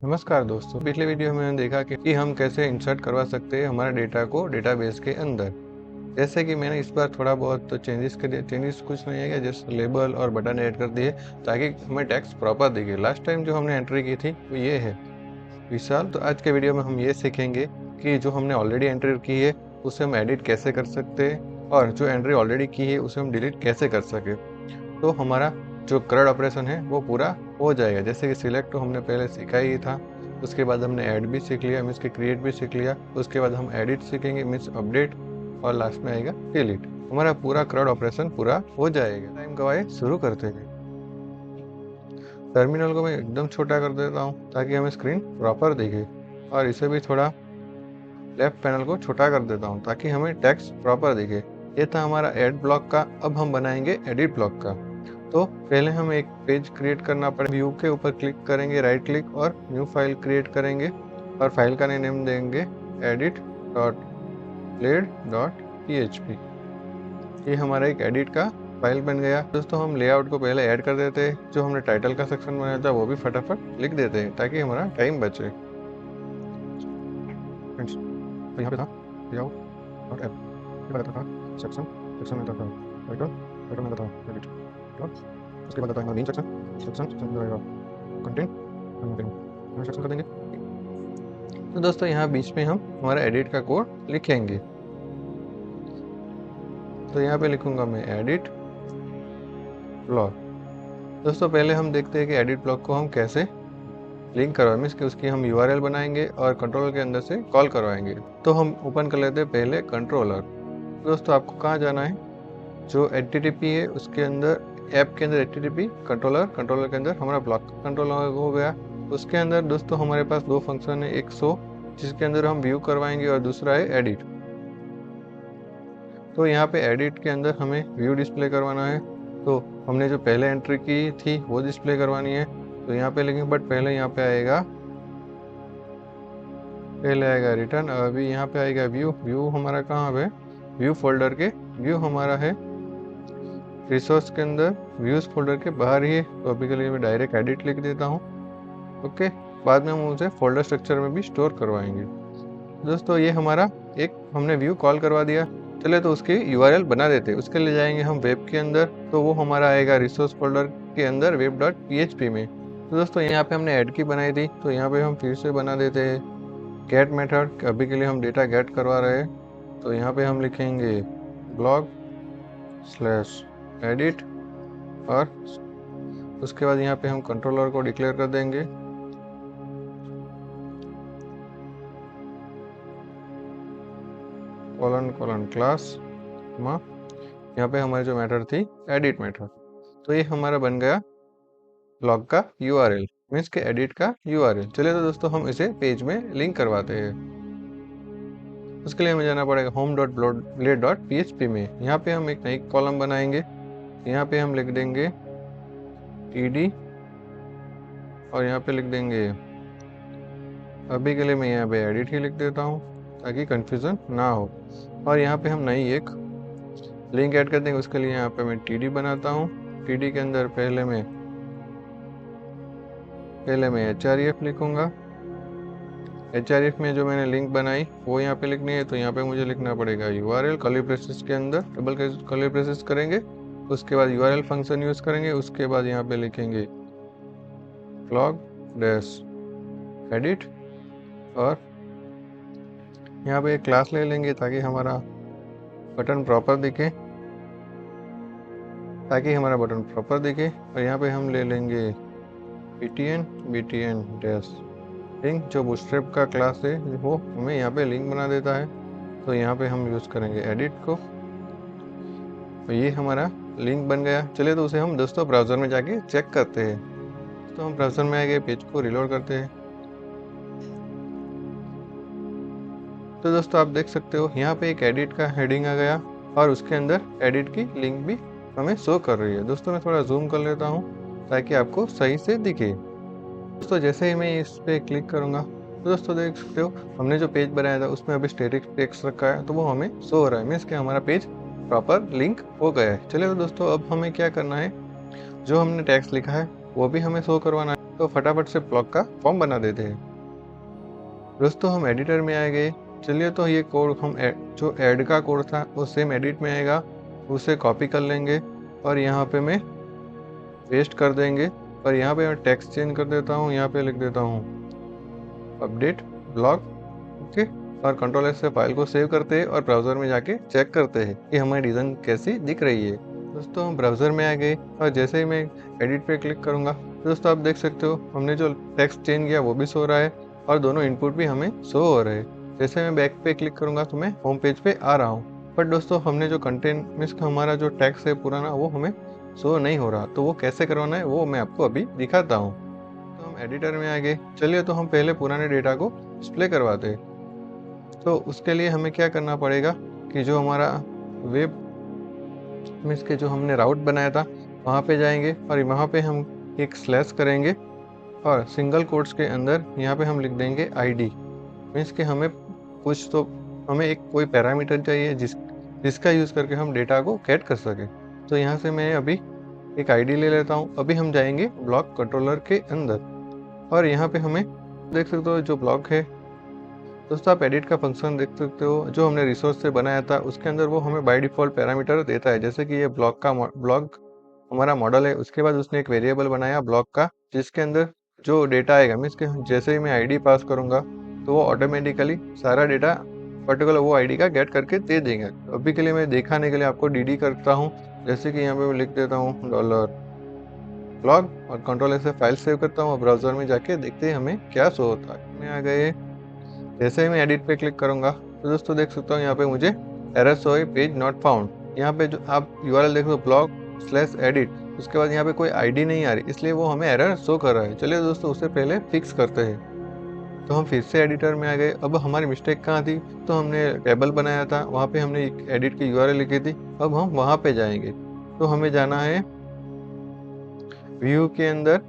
नमस्कार दोस्तों, पिछले वीडियो में हमने देखा कि हम कैसे इंसर्ट करवा सकते हैं हमारे डेटा को डेटाबेस के अंदर। जैसे कि मैंने इस बार थोड़ा बहुत तो चेंजेस कर चेंजेस कुछ नहीं है, जैसे लेबल और बटन ऐड कर दिए ताकि हमें टेक्स्ट प्रॉपर दिखे। लास्ट टाइम जो हमने एंट्री की थी वो ये है विशाल। तो आज के वीडियो में हम ये सीखेंगे कि जो हमने ऑलरेडी एंट्री की है उसे हम एडिट कैसे कर सकते हैं और जो एंट्री ऑलरेडी की है उसे हम डिलीट कैसे कर सके। तो हमारा जो करंट ऑपरेशन है वो पूरा हो जाएगा। जैसे कि सिलेक्ट तो हमने पहले सीखा ही था, उसके बाद हमने ऐड भी सीख लिया, मीन्स के क्रिएट भी सीख लिया, उसके बाद हम एडिट सीखेंगे मीन्स अपडेट, और लास्ट में आएगा डिलीट। हमारा पूरा करंट ऑपरेशन पूरा हो जाएगा। टाइम गवाए शुरू करते हैं। टर्मिनल को मैं एकदम छोटा कर देता हूँ ताकि हमें स्क्रीन प्रॉपर दिखे, और इसे भी थोड़ा लेफ्ट पैनल को छोटा कर देता हूँ ताकि हमें टेक्स्ट प्रॉपर दिखे। ये था हमारा ऐड ब्लॉक का। अब हम बनाएंगे एडिट ब्लॉक का। तो पहले हम एक पेज क्रिएट करना पड़ेगा। व्यू के ऊपर क्लिक करेंगे, राइट क्लिक, और न्यू फाइल क्रिएट करेंगे और फाइल का नेम देंगे edit.blade.php। ये हमारा एक एडिट का फाइल बन गया। दोस्तों हम लेआउट को पहले ऐड कर देते हैं। जो हमने टाइटल का सेक्शन बनाया था वो भी फटाफट लिख देते हैं ताकि हमारा टाइम बचे। तो यहाँ पे था लेआउट डॉट ऐप, ये बताता था सेक्शन, सेक्शन में था टाइटल, टाइटल में था एडिट डॉट, उसके बाद आता है मेन सेक्शन, सेक्शन सेक्शन रहेगा कंटेंट, हम सेक्शन कर देंगे। तो दोस्तों यहाँ बीच में हम हमारा एडिट का कोड लिखेंगे। तो यहाँ पे लिखूंगा मैं एडिट ब्लॉक। दोस्तों पहले हम देखते हैं कि एडिट ब्लॉक को हम कैसे लिंक करवाएंगे। इसके उसकी हम यूआरएल बनाएंगे और कंट्रोलर के अंदर से कॉल करवाएंगे। तो हम ओपन कर लेते हैं पहले कंट्रोलर। दोस्तों आपको कहाँ जाना है, जो HTTP है उसके अंदर, ऐप के अंदर HTTP, कंट्रोलर, कंट्रोलर के अंदर हमारा ब्लॉक कंट्रोलर हो गया। उसके अंदर दोस्तों हमारे पास दो फंक्शन है, एक शो जिसके अंदर हम व्यू करवाएंगे और दूसरा है एडिट। तो यहाँ पे एडिट के अंदर हमें व्यू डिस्प्ले करवाना है। तो हमने जो पहले एंट्री की थी वो डिस्प्ले करवानी है। तो यहाँ पे लिखेंगे, बट पहले यहाँ पे आएगा, पहले आएगा रिटर्न, अभी यहाँ पे आएगा व्यू। व्यू हमारा कहाँ पे, व्यू फोल्डर के, व्यू हमारा है रिसोर्स के अंदर, व्यूज फोल्डर के बाहर ही है। तो अभी के लिए मैं डायरेक्ट एडिट लिख देता हूँ। ओके, बाद में हम उसे फोल्डर स्ट्रक्चर में भी स्टोर करवाएंगे। दोस्तों ये हमारा एक हमने व्यू कॉल करवा दिया। चले तो उसकी यूआरएल बना देते। उसके लिए जाएंगे हम वेब के अंदर, तो वो हमारा आएगा रिसोर्स फोल्डर के अंदर web.php में। तो दोस्तों यहाँ पे हमने ऐड की बनाई थी, तो यहाँ पे हम फिर से बना देते हैं गेट मेथड। अभी के लिए हम डेटा गेट करवा रहे हैं। तो यहाँ पे हम लिखेंगे ब्लॉग स्लैश एडिट, और उसके बाद यहाँ पे हम कंट्रोलर को डिक्लेयर कर देंगे कॉलन कॉलन क्लास, यहाँ पे हमारी जो मेथड थी एडिट मेथड। तो ये हमारा बन गया ब्लॉग का यूआरएल, मीन्स के एडिट का यूआरएल। चलिए तो दोस्तों हम इसे पेज में लिंक करवाते हैं। उसके लिए हमें जाना पड़ेगा home.blade.php में। यहाँ पे हम एक नई कॉलम बनाएंगे। यहाँ पे हम लिख देंगे td, और यहाँ पे लिख देंगे, अभी के लिए मैं यहाँ पे एडिट ही लिख देता हूँ ताकि कंफ्यूजन ना हो। और यहाँ पे हम नई एक लिंक ऐड कर देंगे। उसके लिए यहाँ पे मैं td बनाता हूँ। td के अंदर पहले मैं href लिखूंगा। href में जो मैंने लिंक बनाई वो यहाँ पे लिखनी है। तो यहाँ पे मुझे लिखना पड़ेगा यूआरएल, कर्ली ब्रेसेस के अंदर डबल कर्ली ब्रेसेस करेंगे, उसके बाद यूआरएल फंक्शन यूज करेंगे, उसके बाद यहाँ पे लिखेंगे ब्लॉग डैश एडिट, और यहाँ पे एक क्लास ले लेंगे ताकि हमारा बटन प्रॉपर दिखे, और यहाँ पे हम ले लेंगे btn डैश लिंक, जो बूटस्ट्रैप का क्लास है वो हमें यहाँ पे लिंक बना देता है। तो यहाँ पे हम यूज करेंगे एडिट को। तो ये हमारा लिंक बन गया। चलिए तो उसे हम दोस्तों ब्राउजर में जाके चेक करते हैं। तो हम ब्राउजर में आ गए, पेज को रिलोड करते हैं। तो दोस्तों आप देख सकते हो यहाँ पे एक एडिट का हेडिंग आ गया, और उसके अंदर एडिट की लिंक भी हमें शो कर रही है। दोस्तों मैं थोड़ा जूम कर लेता हूँ ताकि आपको सही से दिखे। दोस्तों जैसे ही मैं इस पे क्लिक करूंगा तो दोस्तों देख सकते हो हमने जो पेज बनाया था उसमें अभी स्टैटिक टेक्स्ट रखा है, तो वो हमें शो हो रहा है, मीन्स कि हमारा पेज प्रॉपर लिंक हो गया है। चलिए तो दोस्तों अब हमें क्या करना है, जो हमने टेक्स्ट लिखा है वो भी हमें शो करवाना है। तो फटाफट से ब्लॉक का फॉर्म बना देते हैं। दोस्तों हम एडिटर में आ गए। चलिए तो ये कोड हम जो ऐड का कोड था वो सेम एडिट में आएगा, उसे कॉपी कर लेंगे और यहाँ पे मैं पेस्ट कर देंगे। और यहाँ पे मैं टेक्स्ट चेंज कर देता हूँ, यहाँ पे लिख देता हूँ अपडेट ब्लॉक। ओके, और कंट्रोल एस से फाइल को सेव करते हैं और ब्राउज़र में जाके चेक करते हैं कि हमारी डिज़ाइन कैसी दिख रही है। दोस्तों हम ब्राउज़र में आ गए और जैसे ही मैं एडिट पे क्लिक करूँगा तो दोस्तों आप देख सकते हो हमने जो टेक्स्ट चेंज किया वो भी शो रहा है और दोनों इनपुट भी हमें शो हो रहे हैं। जैसे मैं बैक पे क्लिक करूँगा तो मैं होम पेज पे आ रहा हूँ, बट दोस्तों हमने जो कंटेंट मीन्स हमारा जो टेक्स्ट है पुराना वो हमें शो नहीं हो रहा। तो वो कैसे करवाना है वो मैं आपको अभी दिखाता हूँ। तो हम एडिटर में आ गए। चलिए तो हम पहले पुराने डेटा को डिस्प्ले करवाते हैं। तो उसके लिए हमें क्या करना पड़ेगा कि जो हमारा वेब मीन्स के जो हमने राउट बनाया था वहाँ पे जाएंगे और वहाँ पे हम एक स्लैश करेंगे और सिंगल कोट्स के अंदर यहाँ पे हम लिख देंगे आईडी। मीन्स कि हमें कुछ तो हमें एक कोई पैरामीटर चाहिए जिसका यूज़ करके हम डेटा को गेट कर सके। तो यहाँ से मैं अभी एक आईडी ले लेता हूँ। अभी हम जाएंगे ब्लॉक कंट्रोलर के अंदर और यहाँ पे हमें देख सकते हो जो ब्लॉक है। दोस्तों आप एडिट का फंक्शन देख सकते हो, जो हमने रिसोर्स से बनाया था उसके अंदर वो हमें बाय डिफ़ॉल्ट पैरामीटर देता है। जैसे कि ये ब्लॉक हमारा मॉडल है, उसके बाद उसने एक वेरिएबल बनाया ब्लॉक का जिसके अंदर जो डेटा आएगा मीन्स कि जैसे ही मैं आईडी पास करूँगा तो वो ऑटोमेटिकली सारा डेटा पर्टिकुलर वो आईडी का गेट करके दे देंगे। अभी के लिए मैं दिखाने के लिए आपको डीडी करता हूँ। जैसे कि यहाँ पे मैं लिख देता हूँ डॉलर ब्लॉक और कंट्रोल से फाइल सेव करता हूँ और ब्राउज़र में जाके देखते हैं हमें क्या शो होता है। मैं आ गए। जैसे ही मैं एडिट पे क्लिक करूंगा तो दोस्तों देख सकता हूँ यहाँ पे मुझे एरर शो है पेज नॉट फाउंड। यहाँ पे जो आप यूआरएल देख लो blog/edit, उसके बाद यहाँ पे कोई आईडी नहीं आ रही, इसलिए वो हमें एरर शो कर रहा है। चलिए दोस्तों उससे पहले फिक्स करते हैं। तो हम फिर से एडिटर में आ गए। अब हमारी मिस्टेक कहाँ थी, तो हमने टेबल बनाया था वहाँ पे हमने एडिट की यूआरएल लिखी थी। अब हम वहाँ पे जाएंगे तो हमें जाना है व्यू के अंदर।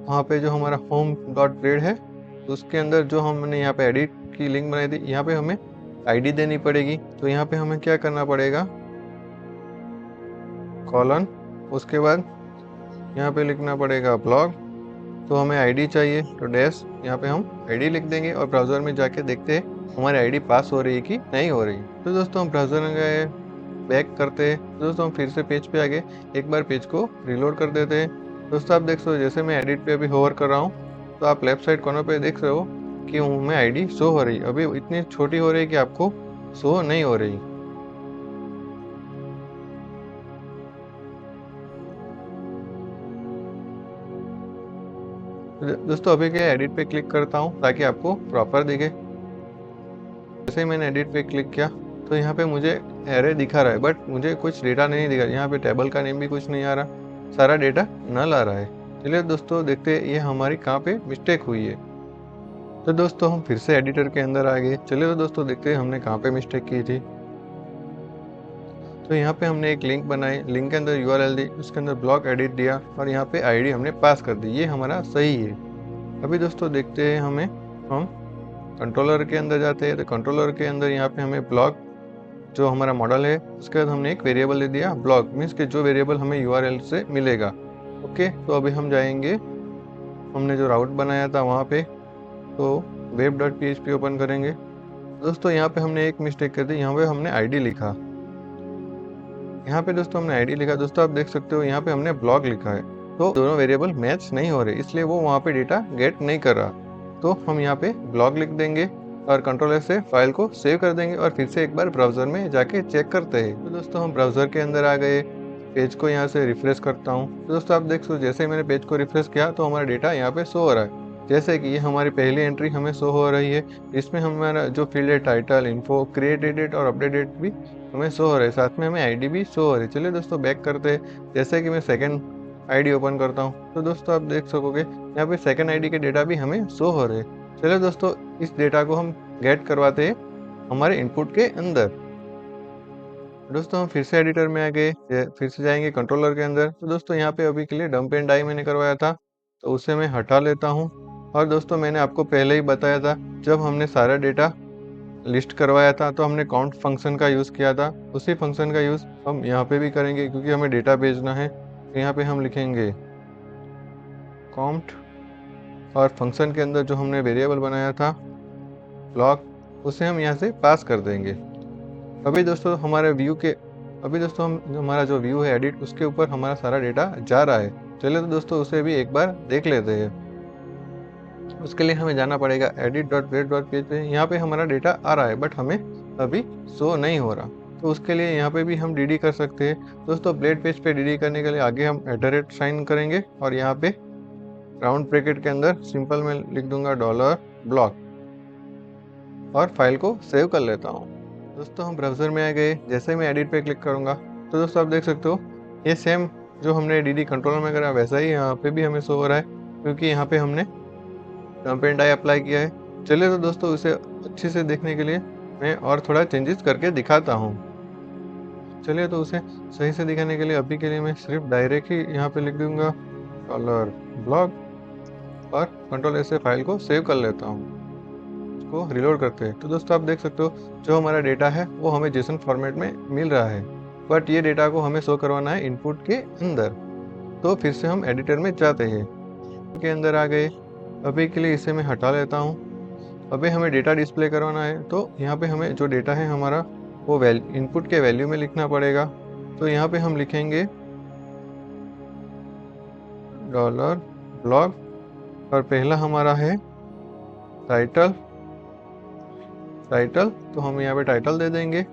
वहाँ पे जो हमारा होम डॉट ग्रेड है तो उसके अंदर जो हमने यहाँ पे एडिट की लिंक बनाई थी यहाँ पे हमें आईडी देनी पड़ेगी। तो यहाँ पे हमें क्या करना पड़ेगा, कॉलन, उसके बाद यहाँ पे लिखना पड़ेगा ब्लॉग। तो हमें आईडी चाहिए तो डैश यहाँ पे हम आईडी लिख देंगे और ब्राउज़र में जाके देखते हैं हमारी आईडी पास हो रही है कि नहीं हो रही। तो दोस्तों हम ब्राउज़र में गए, बैक करते हैं। दोस्तों हम फिर से पेज पे आ गए, एक बार पेज को रिलोड कर देते हैं। दोस्तों आप देख सकते हो जैसे मैं एडिट पे अभी होवर कर रहा हूँ तो आप लेफ्ट साइड कॉर्नर पे देख रहे हो कि हमें आईडी शो हो रही है। अभी इतनी छोटी हो रही है कि आपको शो नहीं हो रही। दोस्तों अभी क्या एडिट पे क्लिक करता हूँ ताकि आपको प्रॉपर दिखे। जैसे ही मैंने एडिट पे क्लिक किया तो यहाँ पे मुझे एरे दिखा रहा है बट मुझे कुछ डेटा नहीं दिखा। यहाँ पे टेबल का नेम भी कुछ नहीं आ रहा, सारा डेटा नल आ रहा है। चलिए दोस्तों देखते हैं ये हमारी कहाँ पे मिस्टेक हुई है। तो दोस्तों हम फिर से एडिटर के अंदर आ गए। चलिए तो दोस्तों देखते हैं हमने कहाँ पे मिस्टेक की थी। तो यहाँ पे हमने एक लिंक बनाई, लिंक के अंदर यूआरएल दी, उसके अंदर ब्लॉक एडिट दिया और यहाँ पे आईडी हमने पास कर दी। ये हमारा सही है। अभी दोस्तों देखते हैं हम कंट्रोलर के अंदर जाते हैं। तो कंट्रोलर के अंदर यहाँ पे हमें ब्लॉक जो हमारा मॉडल है उसके बाद हमने एक वेरिएबल दे दिया ब्लॉक, मीन्स कि जो वेरिएबल हमें यूआरएल से मिलेगा। ओके, तो अभी हम जाएंगे, हमने जो राउट बनाया था वहाँ पे, तो web.php ओपन करेंगे। दोस्तों यहाँ पे हमने एक मिस्टेक कर दी, यहाँ पे हमने आईडी लिखा। यहाँ पे दोस्तों हमने आईडी लिखा। दोस्तों आप देख सकते हो यहाँ पे हमने ब्लॉक लिखा है, तो दोनों वेरिएबल मैच नहीं हो रहे, इसलिए वो वहाँ पे डेटा गेट नहीं कर रहा। तो हम यहाँ पे ब्लॉक लिख देंगे और कंट्रोल से फाइल को सेव कर देंगे और फिर से एक बार ब्राउज़र में जाके चेक करते हैं। तो दोस्तों हम ब्राउज़र के अंदर आ गए, पेज को यहाँ से रिफ्रेश करता हूँ। तो दोस्तों आप देख सकते हो जैसे ही मैंने पेज को रिफ्रेश किया तो हमारा डेटा यहाँ पे शो हो रहा है। जैसे कि ये हमारी पहली एंट्री हमें शो हो रही है, इसमें हमारा जो फील्ड है टाइटल, इन्फो, क्रिएट डेट और अपडेट डेट भी हमें शो हो रहा है, साथ में हमें आईडी भी शो हो रही है। चलिए दोस्तों बैक करते हैं। जैसे कि मैं सेकंड आईडी ओपन करता हूँ तो दोस्तों आप देख सकोगे यहाँ पे सेकंड आईडी के डेटा भी हमें शो हो रहे हैं। चलिए दोस्तों इस डेटा को हम गेट करवाते हैं हमारे इनपुट के अंदर। दोस्तों हम फिर से एडिटर में आ गए, फिर से जाएंगे कंट्रोलर के अंदर। तो दोस्तों यहाँ पे अभी के लिए डंप एंड डाई मैंने करवाया था तो उसे मैं हटा लेता हूँ। और दोस्तों मैंने आपको पहले ही बताया था जब हमने सारा डेटा लिस्ट करवाया था तो हमने काउंट फंक्शन का यूज़ किया था, उसी फंक्शन का यूज़ हम यहाँ पे भी करेंगे क्योंकि हमें डेटा भेजना है। तो यहाँ पे हम लिखेंगे काउंट और फंक्शन के अंदर जो हमने वेरिएबल बनाया था ब्लॉक, उसे हम यहाँ से पास कर देंगे। अभी दोस्तों हमारे हमारा जो व्यू है एडिट, उसके ऊपर हमारा सारा डेटा जा रहा है। चलिए तो दोस्तों उसे भी एक बार देख लेते हैं। उसके लिए हमें जाना पड़ेगा edit.blade.page पे। यहाँ पे हमारा डेटा आ रहा है बट हमें अभी शो नहीं हो रहा, तो उसके लिए यहाँ पे भी हम dd कर सकते हैं। दोस्तों ब्लेड पेज पे dd करने के लिए आगे हम @ साइन करेंगे और यहाँ पे राउंड ब्रैकेट के अंदर सिंपल में लिख दूंगा $block और फाइल को सेव कर लेता हूँ। दोस्तों हम ब्राउज़र में आ गए। जैसे मैं एडिट पे क्लिक करूँगा तो दोस्तों आप देख सकते हो ये सेम जो हमने dd कंट्रोलर में करा वैसा ही यहाँ पे भी हमें शो हो रहा है, क्योंकि यहाँ पे हमने कंपेंट आई अप्लाई किया है। चलिए तो दोस्तों उसे अच्छे से देखने के लिए मैं और थोड़ा चेंजेस करके दिखाता हूँ। चलिए तो उसे सही से दिखाने के लिए अभी के लिए मैं सिर्फ डायरेक्ट ही यहाँ पे लिख दूंगा $block और कंट्रोल से फाइल को सेव कर लेता हूँ। को रिलोड करते हैं तो दोस्तों आप देख सकते हो जो हमारा डेटा है वो हमें जेसन फॉर्मेट में मिल रहा है, बट ये डेटा को हमें शो करवाना है इनपुट के अंदर। तो फिर से हम एडिटर में जाते हैं, के अंदर आ गए। अभी के लिए इसे मैं हटा लेता हूँ। अभी हमें डेटा डिस्प्ले करवाना है, तो यहाँ पे हमें जो डेटा है हमारा वो इनपुट के वैल्यू में लिखना पड़ेगा। तो यहाँ पे हम लिखेंगे $block और पहला हमारा है टाइटल, तो हम यहाँ पे टाइटल दे देंगे।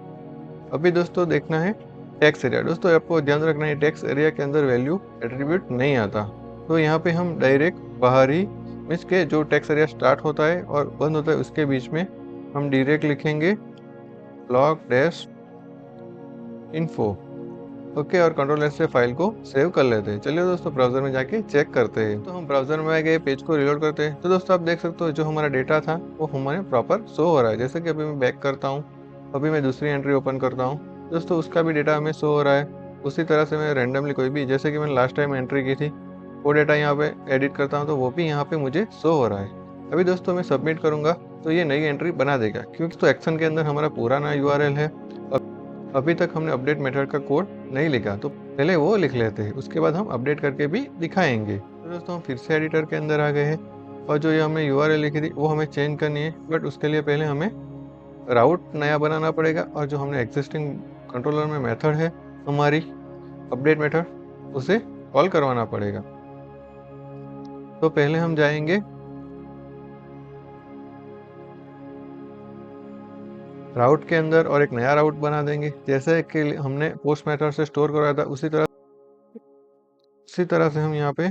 अभी दोस्तों देखना है टेक्स्ट एरिया। दोस्तों आपको ध्यान रखना है टेक्स्ट एरिया के अंदर वैल्यू एट्रीब्यूट नहीं आता, तो यहाँ पे हम डायरेक्ट बाहरी मीन्स के जो टेक्स्ट एरिया स्टार्ट होता है और बंद होता है उसके बीच में हम डायरेक्ट लिखेंगे block-info। ओके, और कंट्रोल से फाइल को सेव कर लेते हैं। चलिए दोस्तों ब्राउजर में जाके चेक करते हैं। तो हम ब्राउजर में आ गए, पेज को रिलोड करते हैं। तो दोस्तों आप देख सकते हो जो हमारा डेटा था वो हमारे प्रॉपर शो हो रहा है। जैसे कि अभी मैं बैक करता हूँ, अभी मैं दूसरी एंट्री ओपन करता हूँ, दोस्तों उसका भी डेटा हमें शो हो रहा है। उसी तरह से मैं रैंडमली कोई भी, जैसे कि मैंने लास्ट टाइम एंट्री की थी, वो डेटा यहाँ पे एडिट करता हूँ तो वो भी यहाँ पे मुझे शो हो रहा है। अभी दोस्तों मैं सबमिट करूँगा तो ये नई एंट्री बना देगा, क्योंकि तो एक्शन के अंदर हमारा पुराना URL है। अभी तक हमने अपडेट मेथड का कोड नहीं लिखा, तो पहले वो लिख लेते हैं, उसके बाद हम अपडेट करके भी दिखाएंगे। तो दोस्तों हम फिर से एडिटर के अंदर आ गए हैं और जो ये हमने URL लिखी थी वो हमें चेंज करनी है, बट उसके लिए पहले हमें राउट नया बनाना पड़ेगा और जो हमने एग्जिस्टिंग कंट्रोलर में मेथड है हमारी अपडेट मेथड, उसे कॉल करवाना पड़ेगा। तो पहले हम जाएंगे राउट के अंदर और एक नया राउट बना देंगे, जैसे कि हमने पोस्ट मेथड से स्टोर करवाया था उसी तरह से हम यहाँ पे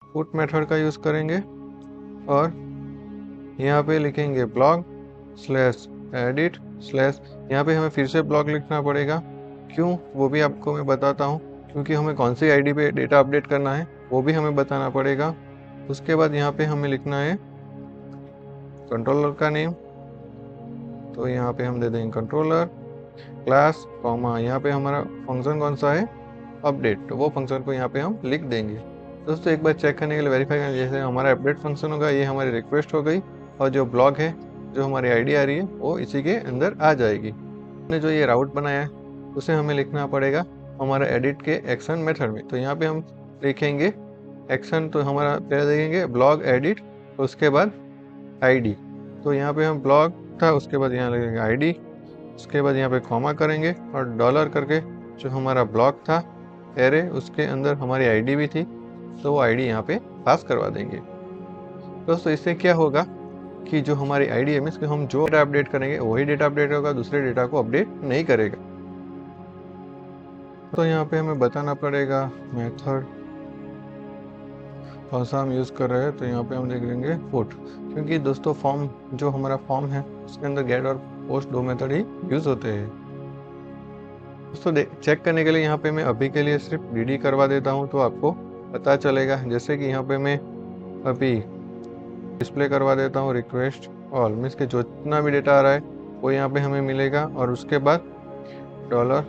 पुट मेथड का यूज करेंगे और यहाँ पे लिखेंगे block/edit/ यहाँ पे हमें फिर से ब्लॉक लिखना पड़ेगा। क्यों, वो भी आपको मैं बताता हूँ, क्योंकि हमें कौन सी आईडी पे डेटा अपडेट करना है वो भी हमें बताना पड़ेगा। उसके बाद यहाँ पे हमें लिखना है कंट्रोलर का नेम, तो यहाँ पे हम दे देंगे कंट्रोलर क्लास कॉमा, यहाँ पे हमारा फंक्शन कौन सा है अपडेट, तो वो फंक्शन को यहाँ पे हम लिख देंगे। दोस्तों एक बार चेक करने के लिए वेरीफाई करना, जैसे हमारा अपडेट फंक्शन होगा ये हमारी रिक्वेस्ट हो गई और जो ब्लॉक है जो हमारी आईडी आ रही है वो इसी के अंदर आ जाएगी। हमने जो ये राउट बनाया है उसे हमें लिखना पड़ेगा हमारा एडिट के एक्शन मेथड में। तो यहाँ पे हम लिखेंगे एक्शन, तो हमारा पहले देखेंगे ब्लॉक एडिट, तो उसके बाद आईडी, तो यहाँ पे हम ब्लॉक था, उसके बाद यहाँ लिखेंगे आईडी, उसके बाद यहाँ पे कॉमा करेंगे और डॉलर करके जो हमारा ब्लॉक था एरे उसके अंदर हमारी आईडी भी थी, तो वो आईडी यहाँ पे पास करवा देंगे। दोस्तों इससे क्या होगा कि जो हमारी आईडी है मीन्स कि हम जो डेटा अपडेट करेंगे वही डेटा अपडेट होगा, दूसरे डेटा को अपडेट नहीं करेगा। तो यहाँ पे हमें बताना पड़ेगा मेथड कौन सा हम यूज़ कर रहे हैं, तो यहाँ पे हम देख लेंगे पुट, क्योंकि दोस्तों फॉर्म जो हमारा फॉर्म है उसके अंदर गेट और पोस्ट दो मेथड ही यूज़ होते हैं। दोस्तों चेक करने के लिए यहाँ पे मैं अभी के लिए सिर्फ dd करवा देता हूँ, तो आपको पता चलेगा। जैसे कि यहाँ पे मैं अभी डिस्प्ले करवा देता हूँ रिक्वेस्ट ऑल, मीन्स के जितना भी डेटा आ रहा है वो यहाँ पे हमें मिलेगा, और उसके बाद डॉलर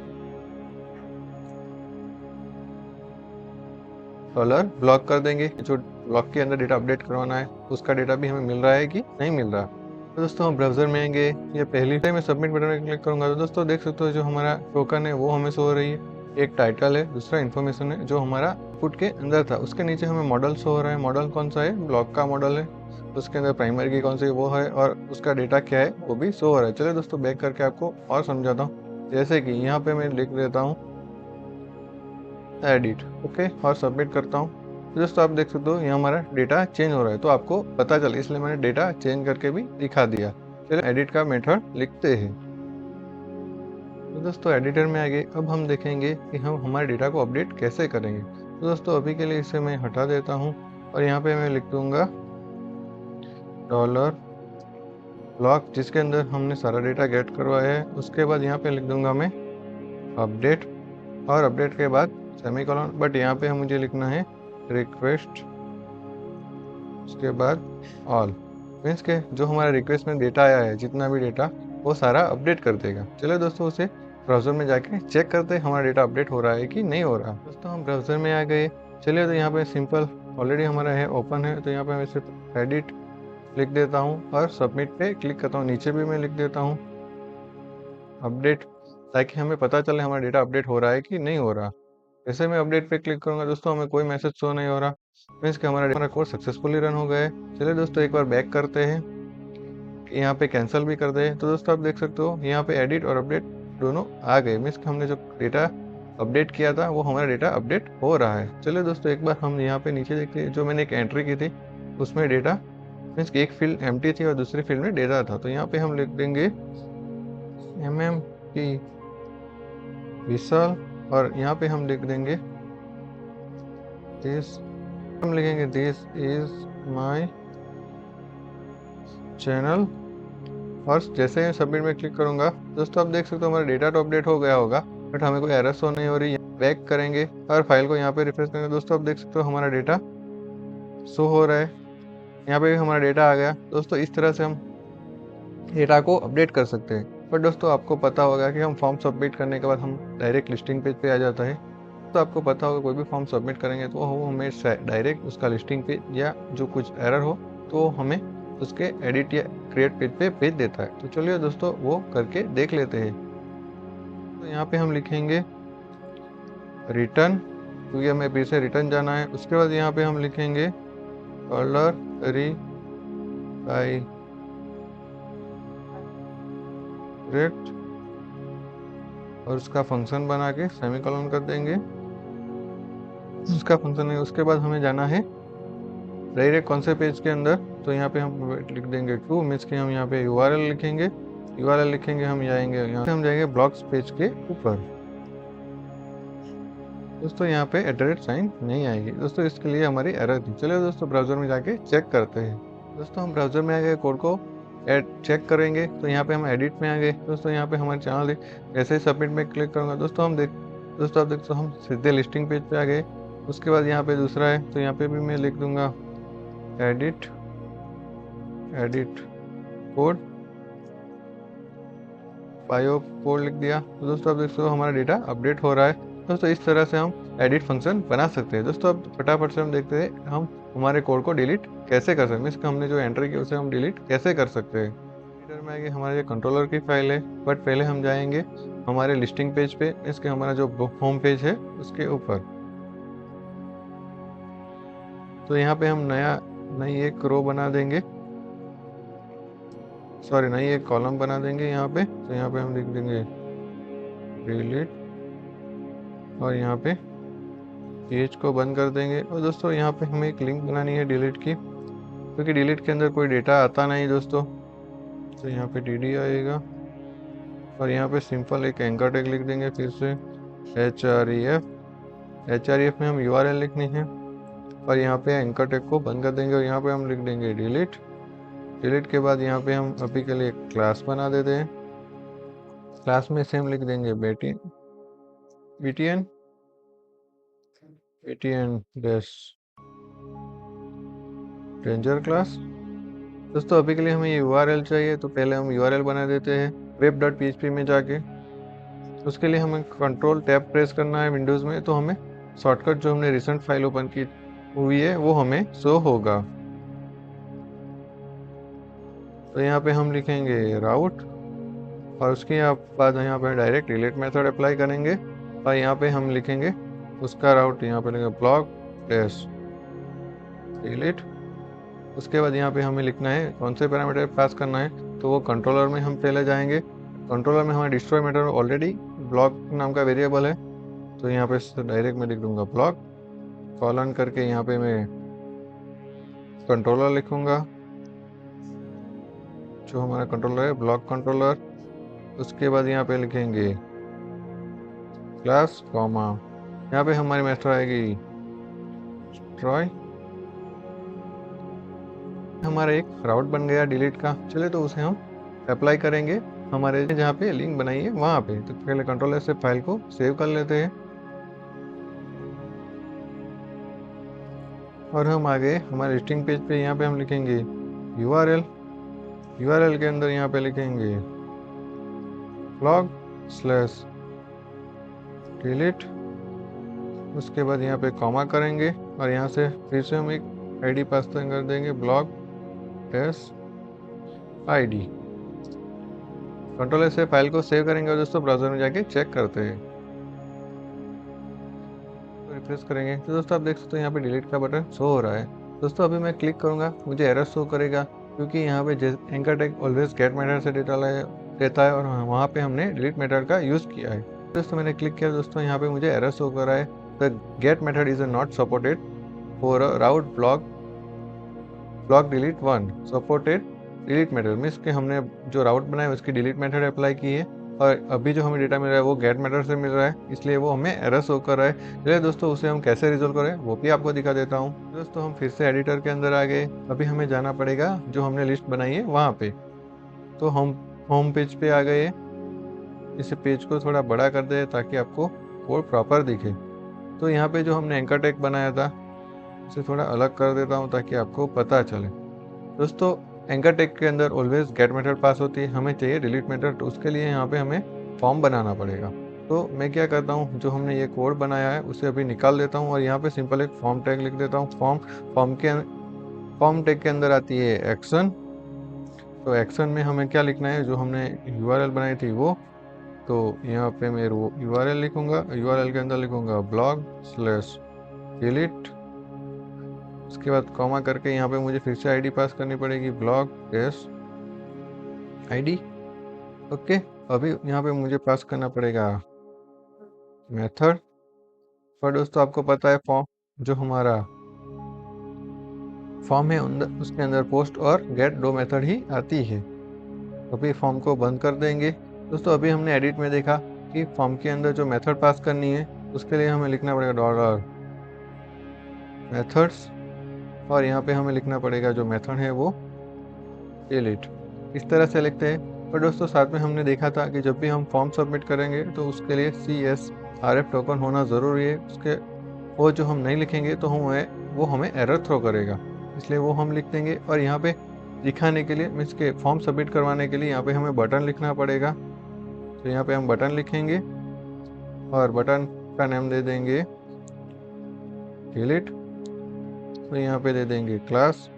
ब्लॉक कर देंगे। जो ब्लॉक के अंदर डेटा अपडेट करवाना है उसका डेटा भी हमें मिल रहा है कि नहीं मिल रहा। तो दोस्तों हम ब्राउजर में आएंगे, ये पहली टाइम मैं सबमिट बटन पर क्लिक करूंगा तो दोस्तों देख सकते हो जो हमारा टोकन है वो हमें शो हो रही है। एक टाइटल है, दूसरा इन्फॉर्मेशन है जो हमारा इनपुट के अंदर था। उसके नीचे हमें मॉडल शो हो रहा है। मॉडल कौन सा है? ब्लॉक का मॉडल है। उसके अंदर प्राइमरी की कौन सी वो है और उसका डेटा क्या है वो भी शो हो रहा है। चलिए दोस्तों बैक करके आपको और समझाता हूँ। जैसे कि यहाँ पे मैं लिख देता हूँ एडिट, ओके, और सबमिट करता हूँ। तो दोस्तों आप देख सकते हो यहाँ हमारा डेटा चेंज हो रहा है, तो आपको पता चले इसलिए मैंने डेटा चेंज करके भी दिखा दिया। चलिए एडिट का मेथड लिखते हैं। तो दोस्तों एडिटर में आ गए। अब हम देखेंगे कि हम हमारे डेटा को अपडेट कैसे करेंगे। तो दोस्तों अभी के लिए इसे मैं हटा देता हूँ और यहाँ पे मैं लिख दूंगा डॉलर ब्लॉक, जिसके अंदर हमने सारा डेटा गेट करवाया है। उसके बाद यहाँ पे लिख दूंगा मैं अपडेट, और अपडेट के बाद सेमीकोलन, बट यहाँ पे मुझे लिखना है रिक्वेस्ट, उसके बाद ऑल। मीन्स के जो हमारा रिक्वेस्ट में डेटा आया है, जितना भी डेटा, वो सारा अपडेट कर देगा। चलिए दोस्तों उसे ब्राउज़र में जाके चेक करते हैं हमारा डेटा अपडेट हो रहा है कि नहीं हो रहा। दोस्तों हम ब्राउज़र में आ गए। चलिए तो यहाँ पे सिंपल ऑलरेडी हमारा है ओपन है, तो यहाँ पे मैं सिर्फ एडिट लिख देता हूँ और सबमिट पे क्लिक करता हूँ। नीचे भी मैं लिख देता हूँ अपडेट, ताकि हमें पता चले हमारा डेटा अपडेट हो रहा है कि नहीं हो रहा। जैसे मैं अपडेट पे क्लिक करूंगा दोस्तों हमें कोई मैसेज शो नहीं हो रहा, मीन्स कि हमारा कोड सक्सेसफुली रन हो गया है। चलिए दोस्तों एक बार बैक करते हैं, यहाँ पे कैंसिल भी कर दे। तो दोस्तों आप देख सकते हो यहाँ पे एडिट और अपडेट दोनों आ गए, मीन्स कि हमने जो डेटा अपडेट किया था वो हमारा डेटा अपडेट हो रहा है। चलिए दोस्तों एक बार हम यहाँ पे नीचे देखते हैं, जो मैंने एक एंट्री की थी उसमें डेटा, मीन्स कि एक फील्ड एम्प्टी थी और दूसरी फील्ड में डेटा था। तो यहाँ पे हम लिख देंगे की विशाल, और यहाँ पे हम लिख देंगे दिस, हम लिखेंगे दिस इज माय चैनल। और जैसे ही सबमिट में क्लिक करूंगा दोस्तों आप देख सकते हो हमारा डेटा तो अपडेट हो गया होगा, बट हमें कोई एरर शो नहीं हो रही है। बैक करेंगे और फाइल को यहाँ पे रिफ्रेश करेंगे। दोस्तों आप देख सकते हो हमारा डेटा शो हो रहा है, यहाँ पे भी हमारा डेटा आ गया। दोस्तों इस तरह से हम डेटा को अपडेट कर सकते हैं। पर दोस्तों आपको पता होगा कि हम फॉर्म सबमिट करने के बाद हम डायरेक्ट लिस्टिंग पेज पे आ जाता है। तो आपको पता होगा कोई भी फॉर्म सबमिट करेंगे तो वो हमें डायरेक्ट उसका लिस्टिंग पेज या जो कुछ एरर हो तो हमें उसके एडिट या क्रिएट पेज पे भेज देता है। तो चलिए दोस्तों वो करके देख लेते हैं। तो यहाँ पे हम लिखेंगे रिटर्न, क्योंकि हमें फिर से रिटर्न जाना है। उसके बाद यहाँ पे हम लिखेंगे कलर री बाई करेक्ट, और उसका फंक्शन बना के सेमीकोलन कर देंगे, उसका फंक्शन है। उसके बाद हमें जाना है डायरेक्ट कौन से पेज के अंदर, तो यहाँ पे हम लिख देंगे टू, मीन्स कि हम यहाँ पे यूआरएल लिखेंगे। यूआरएल लिखेंगे, हम जाएंगे यहाँ, हम जाएंगे ब्लॉग्स पेज के ऊपर। दोस्तों यहाँ पे एट साइन नहीं आएगी दोस्तों, इसके लिए हमारी एरर थी। चलिए दोस्तों ब्राउजर में जाके चेक करते हैं। दोस्तों हम ब्राउजर में आ गए, कोड को चेक करेंगे। तो यहाँ पे हम एडिट में आ गए। दोस्तों यहाँ पे हमारे चैनल देख, जैसे ही सबमिट में क्लिक करूँगा दोस्तों दोस्तों आप देख तो हम सीधे लिस्टिंग पेज पे आ गए। उसके बाद यहाँ पे दूसरा है, तो यहाँ पे भी मैं लिख दूंगा एडिट कोड, बायो कोड लिख दिया। तो दोस्तों आप देख सकते हो हमारा डेटा अपडेट हो रहा है। दोस्तों इस तरह से हम एडिट फंक्शन बना सकते हैं। दोस्तों अब फटाफट से हम देखते हैं हम हमारे कोड को डिलीट कैसे कर सकते हैं, मीन्स हमने जो एंट्री की उसे हम डिलीट कैसे कर सकते हैं। एडिटर में आगे हमारे कंट्रोलर की फाइल है, बट पहले हम जाएंगे हमारे लिस्टिंग पेज पे, इसके हमारा जो होम पेज है उसके ऊपर। तो यहाँ पे हम नई एक रो बना देंगे, सॉरी नई एक कॉलम बना देंगे यहाँ पे। तो यहाँ पे हम लिख देंगे डिलीट, और यहाँ पे पेज को बंद कर देंगे। और दोस्तों यहाँ पे हमें एक लिंक बनानी है डिलीट की, क्योंकि डिलीट के अंदर कोई डेटा आता नहीं दोस्तों। तो यहाँ पे dd आएगा, और यहाँ पे सिंपल एक एंकर टैग लिख देंगे फिर से href में हम URL लिखनी है, और यहाँ पे एंकर टैग को बंद कर देंगे और यहाँ पे हम लिख देंगे डिलीट के बाद यहाँ पे हम अभी के लिए क्लास बना देते हैं। क्लास में से हम लिख देंगे btn डैश रेंजर क्लास। दोस्तों अभी के लिए हमें ये URL चाहिए, तो पहले हम URL बना देते हैं web.php में जाके। उसके लिए हमें कंट्रोल टैब प्रेस करना है विंडोज़ में, तो हमें शॉर्टकट जो हमने रिसेंट फाइल ओपन की हुई है वो हमें शो होगा। तो यहाँ पे हम लिखेंगे राउट, और उसके बाद यहाँ पे डायरेक्ट डिलीट मेथड अप्लाई करेंगे। और यहाँ पे हम लिखेंगे उसका राउट, यहाँ पे लिखेंगे ब्लॉक डैश डिलीट। उसके बाद यहाँ पे हमें लिखना है कौन से पैरामीटर पास करना है, तो वो कंट्रोलर में हम पहले जाएंगे। कंट्रोलर में हमारा डिस्ट्रॉय मेथड ऑलरेडी ब्लॉक नाम का वेरिएबल है, तो यहाँ पे डायरेक्ट मैं लिख दूंगा ब्लॉक कॉलन करके, यहाँ पे मैं कंट्रोलर लिखूंगा, जो हमारा कंट्रोलर है ब्लॉक कंट्रोलर। उसके बाद यहाँ पे लिखेंगे क्लास कॉमा, यहाँ पे हमारी मेथड आएगी ट्रॉय। हमारा एक राउट बन गया डिलीट का। चलिए तो उसे हम अप्लाई करेंगे हमारे जहाँ पे लिंक बनाई है वहाँ पे। तो पहले कंट्रोलर से फाइल को सेव कर लेते हैं और हम आगे हमारे लिस्टिंग पेज पे यहाँ पे हम लिखेंगे यूआरएल। यूआरएल के अंदर यहाँ पे लिखेंगे ब्लॉग स्लैश डिलीट। उसके बाद यहाँ पे कॉमा करेंगे और यहाँ से फिर से हम एक आईडी पास कर देंगे ब्लॉग डैश आईडी। कंट्रोलर से फाइल को सेव करेंगे और दोस्तों ब्राउजर में जाके चेक करते हैं, रिफ्रेश करेंगे तो दोस्तों आप देख सकते हो यहाँ पे डिलीट का बटन शो हो रहा है। दोस्तों अभी मैं क्लिक करूंगा मुझे एरर शो करेगा, क्योंकि यहाँ पे anchor tag always get method से डेटा देता है और वहाँ पे हमने डिलीट मेथड का यूज किया है। दोस्तों मैंने क्लिक किया, दोस्तों यहाँ पे मुझे एरर शो कर रहा है, the get method is not supported for a route block delete 1 supported delete method. Means कि हमने जो राउट बनाया उसकी डिलीट मेथड अप्लाई की है और अभी जो हमें डेटा मिल रहा है वो गेट मेथड से मिल रहा है, इसलिए वो हमें एरर शो कर रहा है। चलिए दोस्तों उसे हम कैसे रिजोल्व करें वो भी आपको दिखा देता हूँ। दोस्तों हम फिर से एडिटर के अंदर आ गए। अभी हमें जाना पड़ेगा जो हमने लिस्ट बनाई है वहाँ पे। तो हम होम पेज पे आ गए। इस पेज को थोड़ा बड़ा कर दे ताकि आपको कोड प्रॉपर दिखे। तो यहाँ पे जो हमने एंकर टैग बनाया था उसे थोड़ा अलग कर देता हूँ ताकि आपको पता चले। दोस्तों एंकर टैग के अंदर ऑलवेज गेट मेथड पास होती है, हमें चाहिए डिलीट मेथड, तो उसके लिए यहाँ पे हमें फॉर्म बनाना पड़ेगा। तो मैं क्या करता हूँ, जो हमने ये कोड बनाया है उसे अभी निकाल देता हूँ और यहाँ पे सिंपल एक फॉर्म टैग लिख देता हूँ। फॉर्म टैग के अंदर आती है एक्शन। तो एक्शन में हमें क्या लिखना है, जो हमने यूआरएल बनाई थी वो। तो यहाँ पे मैं यूआरएल लिखूंगा, यूआरएल के अंदर लिखूंगा ब्लॉग स्लैश डिलीट। उसके बाद कॉमा करके यहाँ पे मुझे फिर से आईडी पास करनी पड़ेगी ब्लॉग डैश आईडी। ओके, अभी यहाँ पे मुझे पास करना पड़ेगा मेथड। और दोस्तों आपको पता है फॉर्म जो हमारा फॉर्म है उसके अंदर पोस्ट और गेट दो मेथड ही आती है। अभी फॉर्म को बंद कर देंगे। दोस्तों अभी हमने एडिट में देखा कि फॉर्म के अंदर जो मेथड पास करनी है उसके लिए हमें लिखना पड़ेगा डॉलर मेथड्स और यहाँ पे हमें लिखना पड़ेगा जो मेथड है वो डिलीट। इस तरह से लिखते हैं। और दोस्तों साथ में हमने देखा था कि जब भी हम फॉर्म सबमिट करेंगे तो उसके लिए CSRF टोकन होना ज़रूरी है। उसके वो जो हम नहीं लिखेंगे तो वो हमें एरर थ्रो करेगा, इसलिए वो हम लिख देंगे। और यहाँ पे दिखाने के लिए मीन्स के फॉर्म सबमिट करवाने के लिए यहाँ पे हमें बटन लिखना पड़ेगा। तो यहाँ पे हम बटन लिखेंगे और बटन का नाम दे देंगे डिलीट। तो यहाँ पे दे देंगे क्लास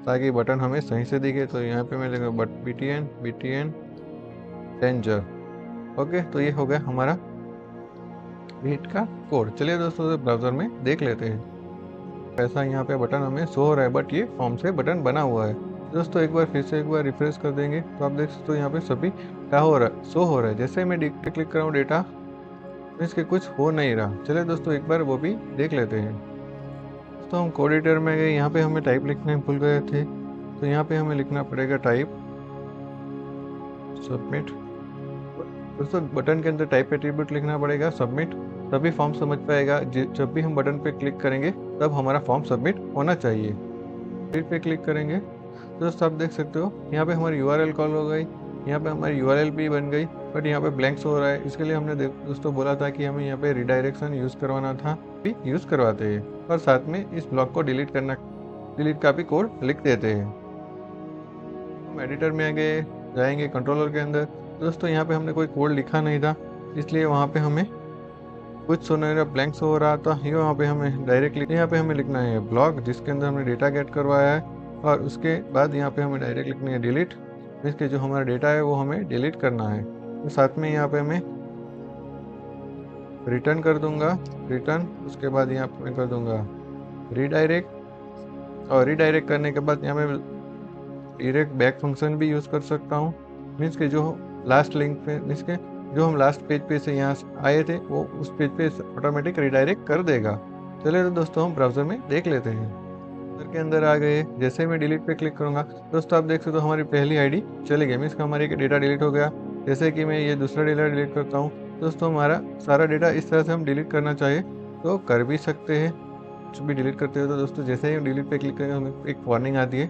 ताकि बटन हमें सही से दिखे। तो यहाँ पे मैं लिखूँगा BTN डेंजर। ओके, तो ये हो गया हमारा डिलीट का कोड। चलिए दोस्तों ब्राउजर में देख लेते हैं। ऐसा यहाँ पे बटन हमें शो हो रहा है, बट ये फॉर्म से बटन बना हुआ है। दोस्तों एक बार फिर से एक बार रिफ्रेश कर देंगे तो आप देख सकते हो यहाँ पे सभी क्या हो रहा है, शो हो रहा है। जैसे मैं क्लिक कर रहा हूँ डेटा तो इसके कुछ हो नहीं रहा। चलिए दोस्तों एक बार वो भी देख लेते हैं। तो हम कोड एडिटर में गए, यहाँ पे हमें टाइप लिखने भूल गए थे, तो यहाँ पे हमें लिखना पड़ेगा टाइप सबमिट। दोस्तों बटन के अंदर टाइप एट्रीब्यूट लिखना पड़ेगा सबमिट, तभी फॉर्म समझ पाएगा। जब भी हम बटन पे क्लिक करेंगे तब हमारा फॉर्म सबमिट होना चाहिए। फिर पे क्लिक करेंगे तो दोस्तों आप देख सकते हो यहाँ पे हमारी URL कॉल हो गई, यहाँ पे हमारी URL भी बन गई, बट यहाँ पे ब्लैंक्स हो रहा है। इसके लिए हमने दोस्तों बोला था कि हमें यहाँ पे रिडायरेक्शन यूज़ करवाना था, भी यूज़ करवाते हैं और साथ में इस ब्लॉक को डिलीट का भी कोड लिख देते हैं। हम एडिटर में आगे जाएंगे कंट्रोलर के अंदर। दोस्तों यहाँ पे हमने कोई कोड लिखा नहीं था, इसलिए वहाँ पे हमें कुछ सुनहरा ब्लैंक्स हो रहा था। यहाँ पे हमें डायरेक्टली यहाँ पे हमें लिखना है ब्लॉक जिसके अंदर हमने डेटा गेट करवाया है, और उसके बाद यहाँ पे हमें डायरेक्ट लिखनी है डिलीट, इसके जो हमारा डेटा है वो हमें डिलीट करना है। तो साथ में यहाँ पे हमें रिटर्न कर दूंगा, रिटर्न। उसके बाद यहाँ पे मैं कर दूंगा रीडायरेक्ट, और रीडायरेक्ट करने के बाद यहाँ मैं डायरेक्ट बैक फंक्शन भी यूज़ कर सकता हूँ। मीन्स के जो लास्ट लिंक पे, मीन्स के जो हम लास्ट पेज पे से यहाँ आए थे वो उस पेज पे ऑटोमेटिक रीडायरेक्ट कर देगा। चलिए तो दोस्तों हम ब्राउज़र में देख लेते हैं। ब्राउज़र के अंदर आ गए, जैसे ही मैं डिलीट पे क्लिक करूँगा दोस्तों आप देख सकते हो हमारी पहली आईडी चली गई, मीन्स का हमारी डेटा डिलीट हो गया। जैसे कि मैं ये दूसरा डेटा डिलीट करता हूँ दोस्तों, हमारा सारा डेटा इस तरह से हम डिलीट करना चाहे तो कर भी सकते हैं। कुछ भी डिलीट करते हो तो दोस्तों जैसे ही डिलीट पे क्लिक करेंगे हमें एक वार्निंग आती है,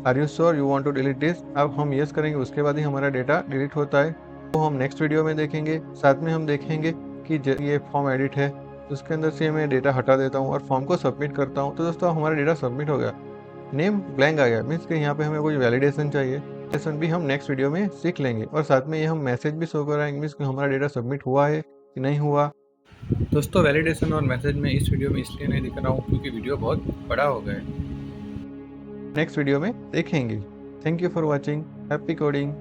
are you sure you want to delete this. अब हम यस करेंगे, उसके बाद ही हमारा डेटा डिलीट होता है। तो हम नेक्स्ट वीडियो में देखेंगे। साथ में हम देखेंगे कि ये फॉर्म एडिट है, उसके अंदर से मैं डेटा हटा देता हूँ और फॉर्म को सबमिट करता हूँ। तो दोस्तों हमारा डेटा सबमिट हो गया, नेम ब्लैंक आ गया, मीन्स कि यहाँ पे हमें कोई वैलिडेशन चाहिए। वैलिडेशन भी हम नेक्स्ट वीडियो में सीख लेंगे, और साथ में ये हम मैसेज भी शो कराएंगे, मीन्स कि हमारा डेटा सबमिट हुआ है कि नहीं हुआ। दोस्तों वैलिडेशन और मैसेज में इस वीडियो में इसलिए नहीं दिखा रहा हूँ क्योंकि वीडियो बहुत बड़ा हो गया है। नेक्स्ट वीडियो में देखेंगे। Thank you for watching, happy coding.